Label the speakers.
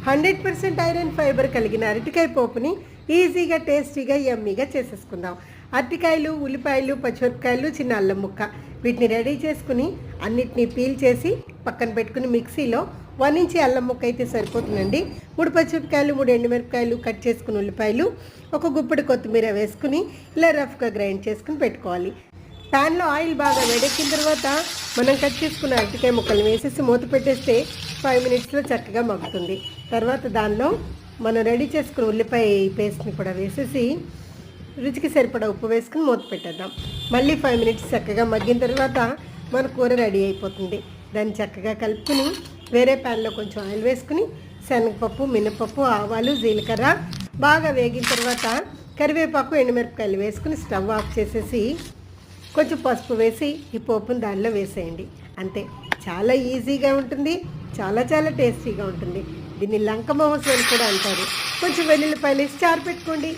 Speaker 1: 100% iron fibre కలిగిన అరటికాయ పోపుని ఈజీగా టేస్టీగా యమ్మీగా చేసేసుకుందాం. అరటికాయలు, ఉల్లిపాయలు, పచ్చిమిరపకాయలు, చిన్న అల్లం ముక్క వీటిని రెడీ చేసుకుని అన్నిటినీ పీల్ చేసి పక్కన పెట్టుకుని మిక్సీలో 1 ఇంచ్ అల్లం ముక్క అయితే సరిపోతుందండి. 3 పచ్చిమిరపకాయలు, 3 ఎండుమిరపకాయలు, కట్ చేసుకుని ఉల్లిపాయలు, ఒక గుప్పెడు కొత్తిమీర వేసుకుని ఇలా రఫ్గా గ్రైండ్ చేసుకుని పెట్టుకోవాలి. ప్యాన్లో ఆయిల్ బాగా వేడెక్కిన తర్వాత మనం కట్ చేసుకున్న అరటికాయ ముక్కలు వేసేసి మూత పెట్టేస్తే 5 మినిట్స్లో చక్కగా మగ్గుతుంది. తర్వాత దానిలో మనం రెడీ చేసుకున్న ఉల్లిపాయ పేస్ట్ని కూడా వేసేసి రుచికి సరిపడా ఉప్పు వేసుకుని మూత పెట్టేద్దాం. మళ్ళీ 5 మినిట్స్ చక్కగా మగ్గిన తర్వాత మన కూర రెడీ అయిపోతుంది. దాన్ని చక్కగా కలుపుకుని వేరే ప్యాన్లో కొంచెం ఆయిల్ వేసుకుని శనగపప్పు, మినపప్పు, ఆవాలు, జీలకర్ర బాగా వేగిన తర్వాత కరివేపాకు, ఎండుమిరపకాయలు వేసుకుని స్టవ్ ఆఫ్ చేసేసి కొంచెం పసుపు వేసి ఈ పోపుని దానిలో వేసేయండి. అంతే, చాలా ఈజీగా ఉంటుంది, చాలా చాలా టేస్టీగా ఉంటుంది. దీన్ని లంక మహోత్సవం కూడా అంటారు. కొంచెం వెల్లుల్లిపాయలు వేసి చారు పెట్టుకోండి.